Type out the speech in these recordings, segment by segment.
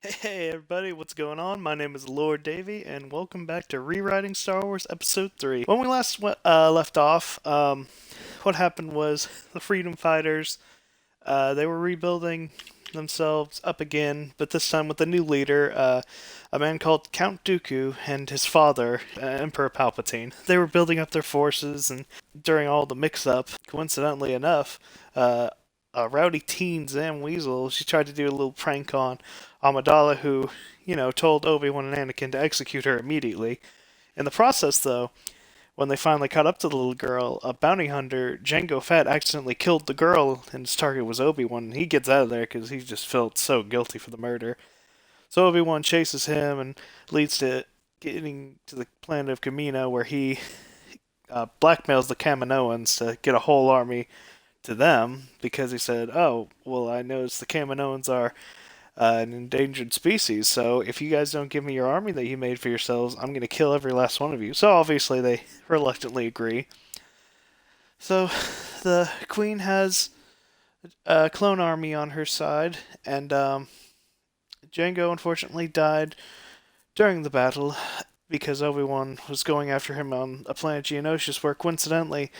Hey everybody, what's going on? My name is Lord Davy, and welcome back to Rewriting Star Wars Episode 3. When we last left off, what happened was the Freedom Fighters, they were rebuilding themselves up again, but this time with a new leader, a man called Count Dooku and his father, Emperor Palpatine. They were building up their forces, and during all the mix-up, coincidentally enough, rowdy teen Zam Weasel, she tried to do a little prank on Amidala, who, told Obi-Wan and Anakin to execute her immediately. In the process, though, when they finally caught up to the little girl, a bounty hunter, Jango Fett, accidentally killed the girl, and his target was Obi-Wan. He gets out of there because he just felt so guilty for the murder. So Obi-Wan chases him and leads to getting to the planet of Kamino, where he blackmails the Kaminoans to get a whole army to them, because he said, "Oh, well, I noticed the Kaminoans are an endangered species, so if you guys don't give me your army that you made for yourselves, I'm going to kill every last one of you." So obviously they reluctantly agree. So the Queen has a clone army on her side, and Jango unfortunately died during the battle because Obi-Wan was going after him on a planet Geonosis, where coincidentally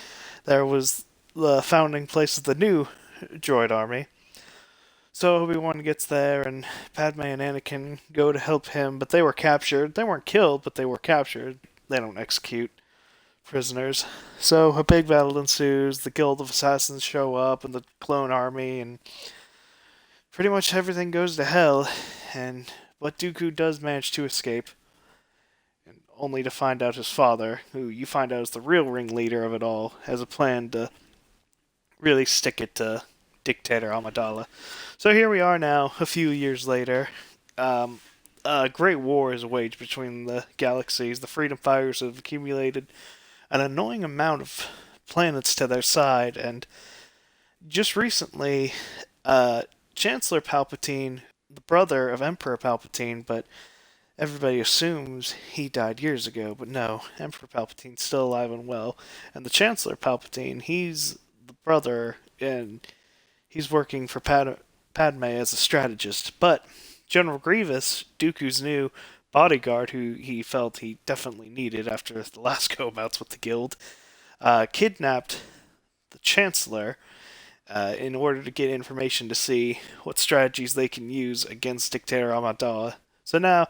there was the founding place of the new droid army. So Obi-Wan gets there, and Padme and Anakin go to help him, but they were captured. They weren't killed, but they were captured. They don't execute prisoners. So a big battle ensues. The Guild of Assassins show up, and the clone army, and pretty much everything goes to hell. But Dooku does manage to escape, and only to find out his father, who you find out is the real ringleader of it all, has a plan to really stick it to Dictator Amidala. So here we are now, a few years later. A great war is waged between the galaxies. The Freedom Fighters have accumulated an annoying amount of planets to their side, and just recently, Chancellor Palpatine, the brother of Emperor Palpatine, but everybody assumes he died years ago, but no, Emperor Palpatine's still alive and well. And the Chancellor Palpatine, he's the brother, and he's working for Padme as a strategist. But General Grievous, Dooku's new bodyguard, who he felt he definitely needed after the last go-abouts with the Guild, kidnapped the Chancellor in order to get information to see what strategies they can use against Dictator Amidala. So now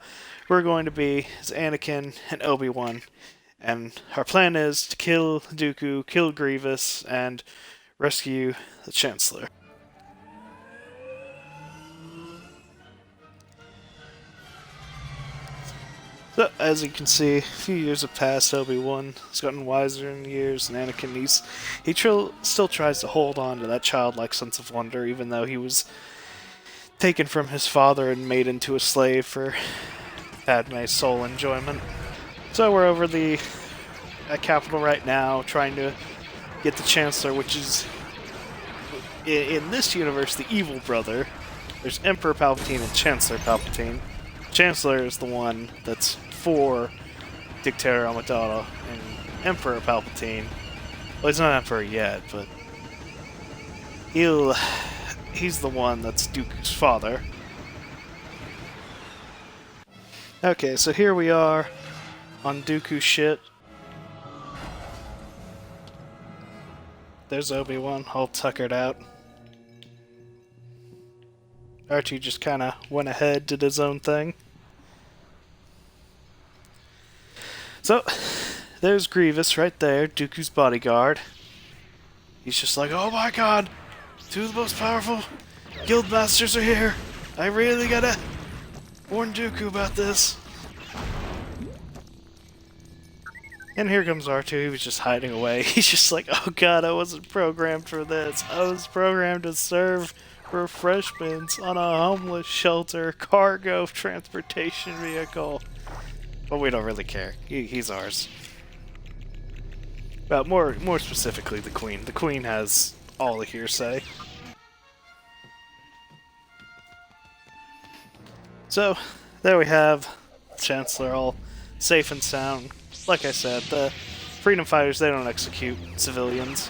we're going to be as Anakin and Obi-Wan, and our plan is to kill Dooku, kill Grievous, and rescue the Chancellor. So, as you can see, a few years have passed. Obi-Wan has gotten wiser in years, and Anakin, still tries to hold on to that childlike sense of wonder, even though he was taken from his father and made into a slave for Padme's sole enjoyment. So we're over the capital right now, trying to get the Chancellor, which is, in this universe, the evil brother. There's Emperor Palpatine and Chancellor Palpatine. Chancellor is the one that's for Dictator Amidala, and Emperor Palpatine, well, he's not Emperor yet, but he's the one that's Dooku's father. Okay, so here we are on Dooku shit. There's Obi-Wan, all tuckered out. R2 just kind of went ahead, did his own thing. So, there's Grievous right there, Dooku's bodyguard. He's just like, "Oh my god, two of the most powerful guild masters are here. I really gotta warn Dooku about this." And here comes R2, he was just hiding away. He's just like, "Oh god, I wasn't programmed for this. I was programmed to serve refreshments on a homeless shelter cargo transportation vehicle." But we don't really care. He's ours. But more specifically, the Queen. The Queen has all the hearsay. So, there we have Chancellor all safe and sound. Like I said, the Freedom Fighters, they don't execute civilians.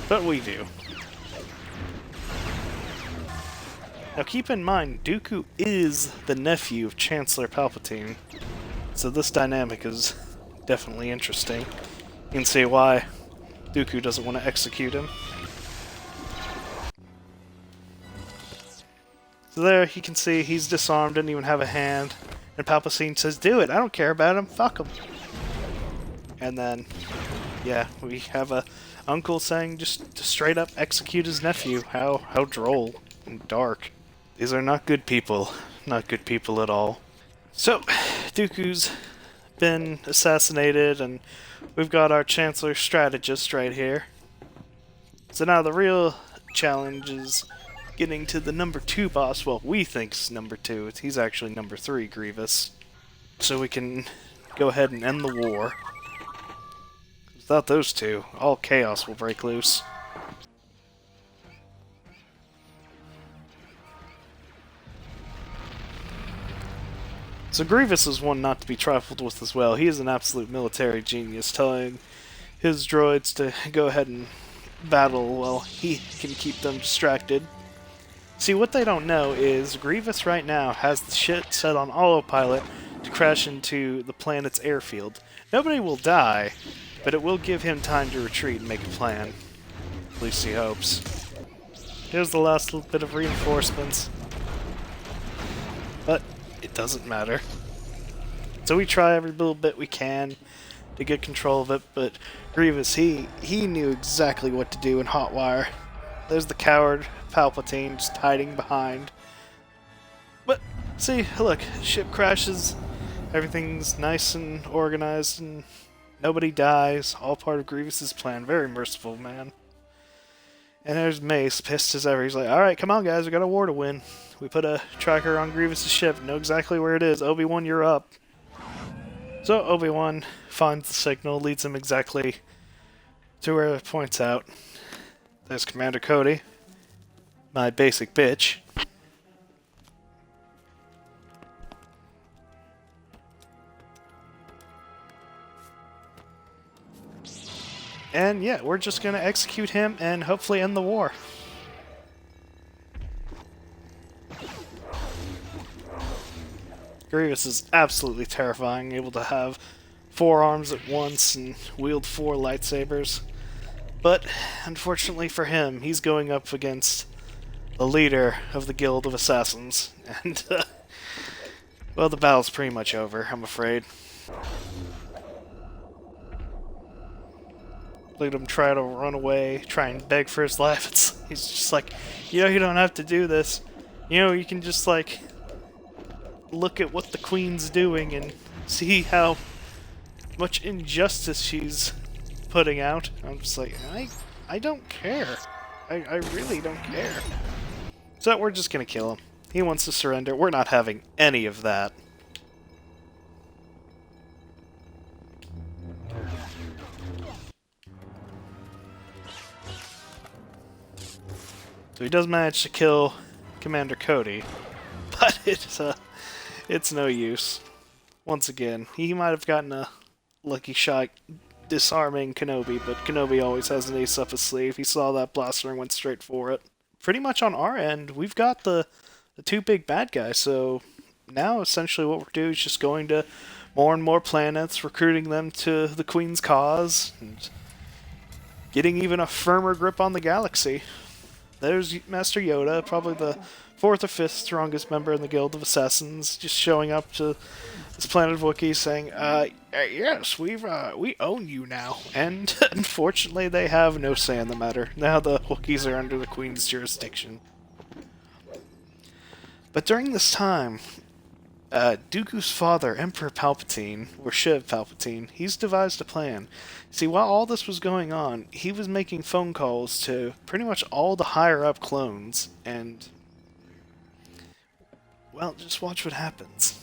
But we do. Now keep in mind, Dooku is the nephew of Chancellor Palpatine, so this dynamic is definitely interesting. You can see why Dooku doesn't want to execute him. So there, you can see he's disarmed, didn't even have a hand. And Palpatine says, do it, I don't care about him, fuck him. And then, yeah, we have a uncle saying just to straight up execute his nephew. How droll and dark. These are not good people. Not good people at all. So, Dooku's been assassinated, and we've got our Chancellor strategist right here. So now the real challenge is getting to the number 2 boss. Well, we think's number 2. He's actually number 3, Grievous. So we can go ahead and end the war. Without those two, all chaos will break loose. So Grievous is one not to be trifled with as well. He is an absolute military genius, telling his droids to go ahead and battle while he can keep them distracted. See, what they don't know is Grievous right now has the shit set on autopilot to crash into the planet's airfield. Nobody will die, but it will give him time to retreat and make a plan. At least he hopes. Here's the last little bit of reinforcements. But it doesn't matter. So we try every little bit we can to get control of it, but Grievous, he knew exactly what to do in Hotwire. There's the coward Palpatine just hiding behind. But, see, look, ship crashes, everything's nice and organized, and nobody dies, all part of Grievous's plan. Very merciful, man. And there's Mace, pissed as ever. He's like, alright, come on guys, we got a war to win. We put a tracker on Grievous's ship, know exactly where it is. Obi-Wan, you're up. So Obi-Wan finds the signal, leads him exactly to where it points out. There's Commander Cody, my basic bitch. And yeah, we're just gonna execute him and hopefully end the war. Grievous is absolutely terrifying, able to have 4 arms at once and wield 4 lightsabers. But, unfortunately for him, he's going up against the leader of the Guild of Assassins. And, well, the battle's pretty much over, I'm afraid. Look at him try to run away, try and beg for his life. He's just like, you know, you don't have to do this. You know, you can just, like, look at what the Queen's doing and see how much injustice she's putting out. I'm just like, I don't care. I really don't care. So we're just gonna kill him. He wants to surrender. We're not having any of that. So he does manage to kill Commander Cody, but it's no use. Once again, he might have gotten a lucky shot disarming Kenobi, but Kenobi always has an ace up his sleeve. He saw that blaster and went straight for it. Pretty much on our end, we've got the 2 big bad guys, so now essentially what we're doing is just going to more and more planets, recruiting them to the Queen's cause, and getting even a firmer grip on the galaxy. There's Master Yoda, probably the 4th or 5th strongest member in the Guild of Assassins, just showing up to this planet of Wookiees saying, yes, we own you now. And unfortunately, they have no say in the matter. Now the Wookiees are under the Queen's jurisdiction. But during this time, Dooku's father, Emperor Palpatine, or Sheev Palpatine, he's devised a plan. See, while all this was going on, he was making phone calls to pretty much all the higher-up clones, and, well, just watch what happens.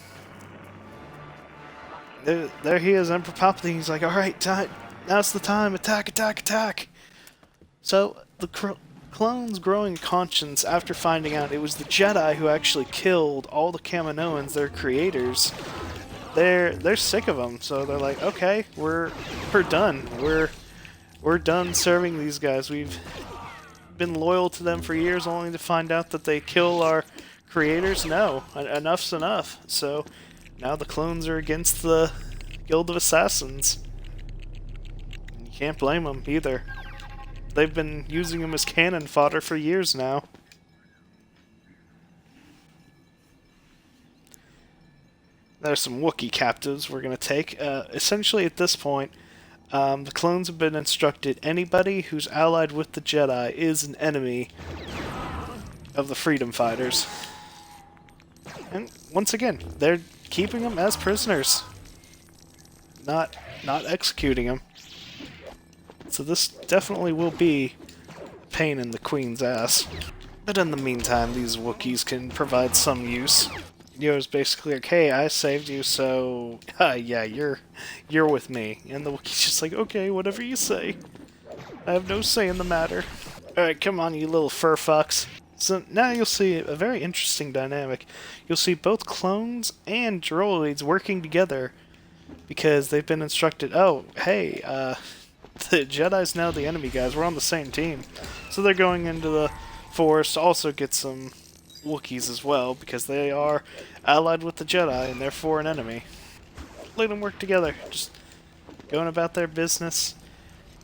There he is, Emperor Palpatine. He's like, alright, now's the time, attack, attack, attack! So, the clones' growing conscience after finding out it was the Jedi who actually killed all the Kaminoans, their creators, they're sick of them, so they're like, okay, we're done. We're done serving these guys. We've been loyal to them for years, only to find out that they kill our creators, no, enough's enough. So now the clones are against the Guild of Assassins. You can't blame them either. They've been using them as cannon fodder for years now. There's some Wookiee captives we're going to take. Essentially, at this point, the clones have been instructed anybody who's allied with the Jedi is an enemy of the Freedom Fighters. And once again, they're keeping them as prisoners, not executing them. So this definitely will be a pain in the Queen's ass. But in the meantime, these Wookiees can provide some use. Yoda's basically like, hey, I saved you, so yeah, you're with me. And the Wookiee's just like, okay, whatever you say. I have no say in the matter. Alright, come on, you little fur fucks. So now you'll see a very interesting dynamic. You'll see both clones and droids working together because they've been instructed, oh, hey, the Jedi's now the enemy, guys. We're on the same team. So they're going into the Force to also get some Wookiees as well, because they are allied with the Jedi and therefore an enemy. Let them work together, just going about their business,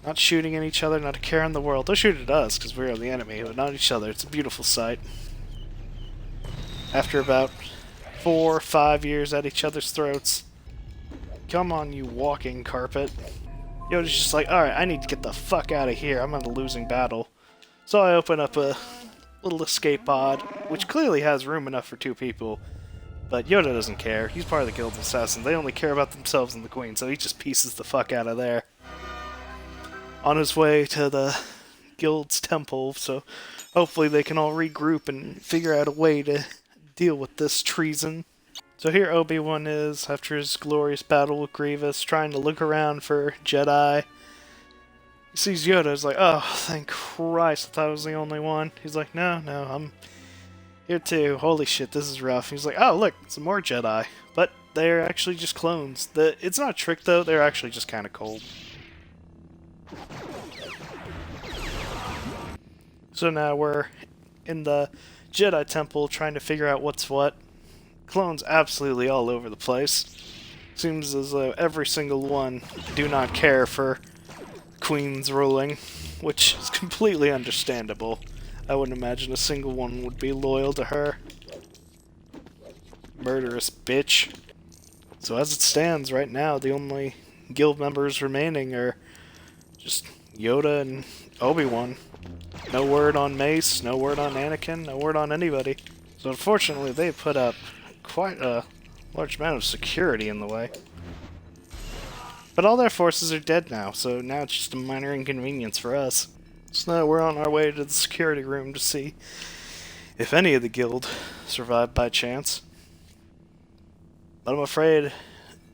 not shooting at each other, not a care in the world. They'll shoot at us because we're the enemy, but not each other. It's a beautiful sight. After about 4 or 5 years at each other's throats, come on, you walking carpet. Yoda's just like, alright, I need to get the fuck out of here. I'm in a losing battle. So I open up a little escape pod, which clearly has room enough for 2 people. But Yoda doesn't care. He's part of the Guild of Assassins. They only care about themselves and the Queen, so he just pieces the fuck out of there. On his way to the Guild's temple, so hopefully they can all regroup and figure out a way to deal with this treason. So here Obi-Wan is, after his glorious battle with Grievous, trying to look around for Jedi. He sees Yoda, he's like, oh, thank Christ, I thought I was the only one. He's like, no, I'm here too. Holy shit, this is rough. He's like, oh, look, some more Jedi. But they're actually just clones. It's not a trick, though. They're actually just kind of cold. So now we're in the Jedi Temple trying to figure out what's what. Clones absolutely all over the place. Seems as though every single one do not care for Queen's ruling, which is completely understandable. I wouldn't imagine a single one would be loyal to her. Murderous bitch. So as it stands right now, the only guild members remaining are just Yoda and Obi-Wan. No word on Mace, no word on Anakin, no word on anybody. So unfortunately they put up quite a large amount of security in the way. But all their forces are dead now, so now it's just a minor inconvenience for us. So now we're on our way to the security room to see if any of the guild survived by chance. But I'm afraid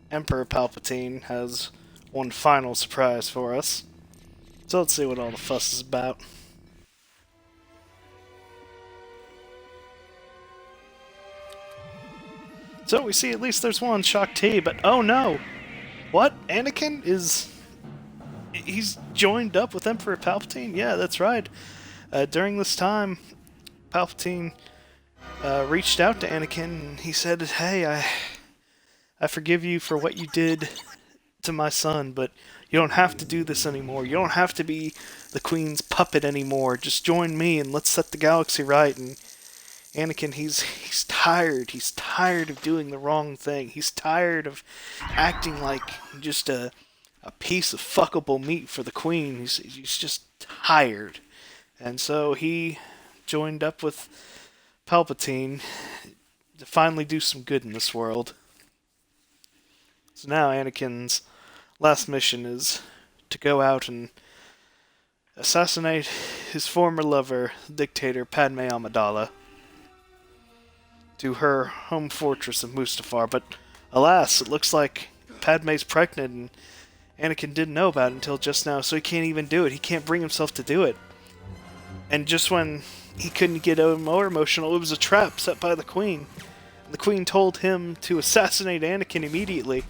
Emperor Palpatine has one final surprise for us. So let's see what all the fuss is about. So we see at least there's one, Shaak Ti, but oh no! What? Anakin is... he's joined up with Emperor Palpatine? Yeah, that's right. During this time, Palpatine reached out to Anakin and he said, hey, I forgive you for what you did to my son, but you don't have to do this anymore. You don't have to be the Queen's puppet anymore. Just join me and let's set the galaxy right. And Anakin, he's tired. He's tired of doing the wrong thing. He's tired of acting like just a piece of fuckable meat for the Queen. He's just tired. And so he joined up with Palpatine to finally do some good in this world. So now Anakin's last mission is to go out and assassinate his former lover, dictator Padme Amidala, to her home fortress of Mustafar. But alas, it looks like Padme's pregnant and Anakin didn't know about it until just now, so he can't even do it. He can't bring himself to do it. And just when he couldn't get more emotional, it was a trap set by the Queen. The Queen told him to assassinate Anakin immediately.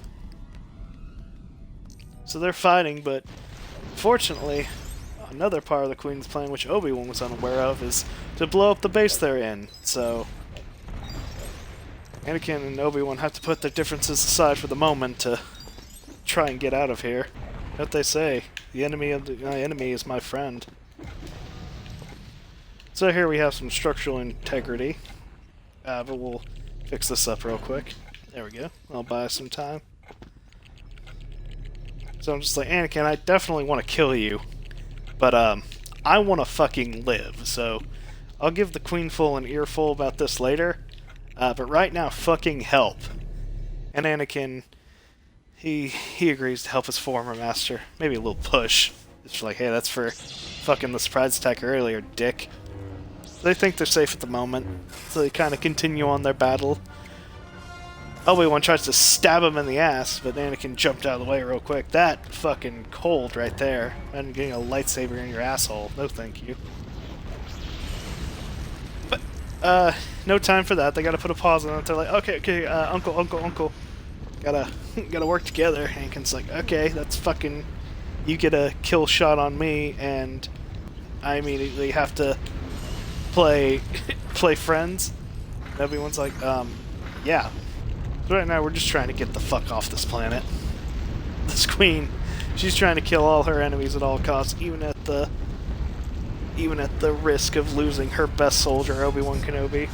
So they're fighting, but fortunately, another part of the Queen's plan, which Obi-Wan was unaware of, is to blow up the base they're in. So Anakin and Obi-Wan have to put their differences aside for the moment to try and get out of here. What they say, the enemy of my enemy is my friend. So here we have some structural integrity, but we'll fix this up real quick. There we go. I'll buy some time. So I'm just like, Anakin, I definitely want to kill you, but I want to fucking live. So I'll give the Queenful an earful about this later, but right now, fucking help. And Anakin, he agrees to help his former master. Maybe a little push. It's like, hey, that's for fucking the surprise attack earlier, dick. They think they're safe at the moment, so they kind of continue on their battle. Obi-Wan tries to stab him in the ass, but Anakin jumped out of the way real quick. That fucking cold right there. And getting a lightsaber in your asshole. No thank you. But, no time for that. They gotta put a pause on it. They're like, okay, uncle. Gotta work together. Anakin's like, okay, that's fucking... You get a kill shot on me, and I immediately have to play friends. And everyone's like, yeah. So right now we're just trying to get the fuck off this planet. This queen, she's trying to kill all her enemies at all costs, even at the risk of losing her best soldier, Obi-Wan Kenobi.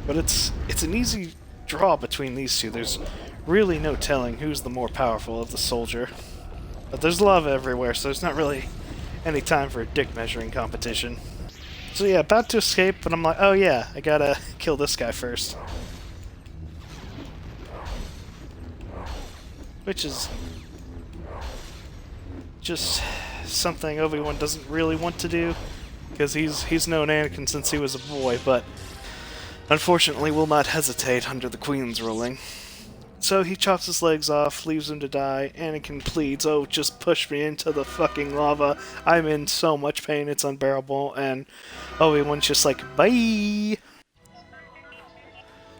But it's an easy draw between these two. There's really no telling who's the more powerful of the soldier. But there's love everywhere, so there's not really any time for a dick measuring competition. So yeah, about to escape, but I'm like, oh yeah, I gotta kill this guy first. Which is just something Obi-Wan doesn't really want to do, because he's known Anakin since he was a boy, but unfortunately will not hesitate under the Queen's ruling. So he chops his legs off, leaves him to die. Anakin pleads, oh, just push me into the fucking lava. I'm in so much pain, it's unbearable. And Obi-Wan's just like, bye!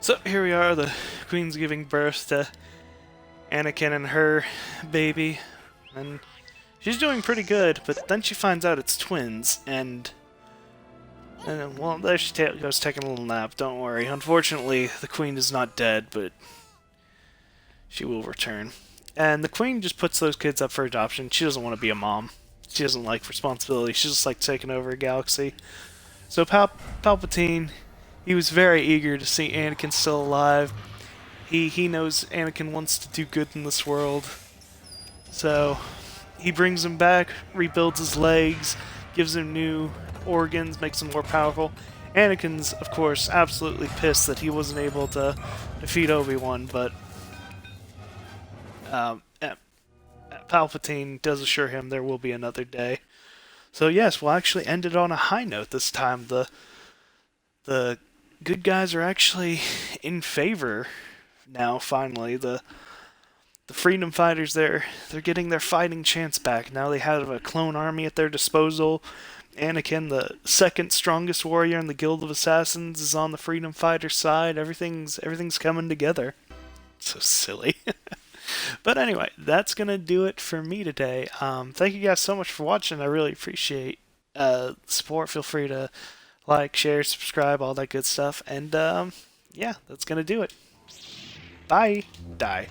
So here we are, the Queen's giving birth to Anakin and her baby. And she's doing pretty good, but then she finds out it's twins, and well, there she goes taking a little nap, don't worry. Unfortunately, the Queen is not dead, but she will return. And the Queen just puts those kids up for adoption. She doesn't want to be a mom. She doesn't like responsibility. She just like taking over a galaxy. So Palpatine, he was very eager to see Anakin still alive. He knows Anakin wants to do good in this world. So he brings him back, rebuilds his legs, gives him new organs, makes him more powerful. Anakin's, of course, absolutely pissed that he wasn't able to defeat Obi-Wan, but Palpatine does assure him there will be another day. So yes, we'll actually end it on a high note this time. The good guys are actually in favor now, finally. The freedom fighters, they're getting their fighting chance back. Now they have a clone army at their disposal. Anakin, the second strongest warrior in the Guild of Assassins, is on the freedom fighter side. Everything's coming together. So silly. But anyway, that's going to do it for me today. Thank you guys so much for watching. I really appreciate support. Feel free to like, share, subscribe, all that good stuff. And yeah, that's going to do it. Bye. Die.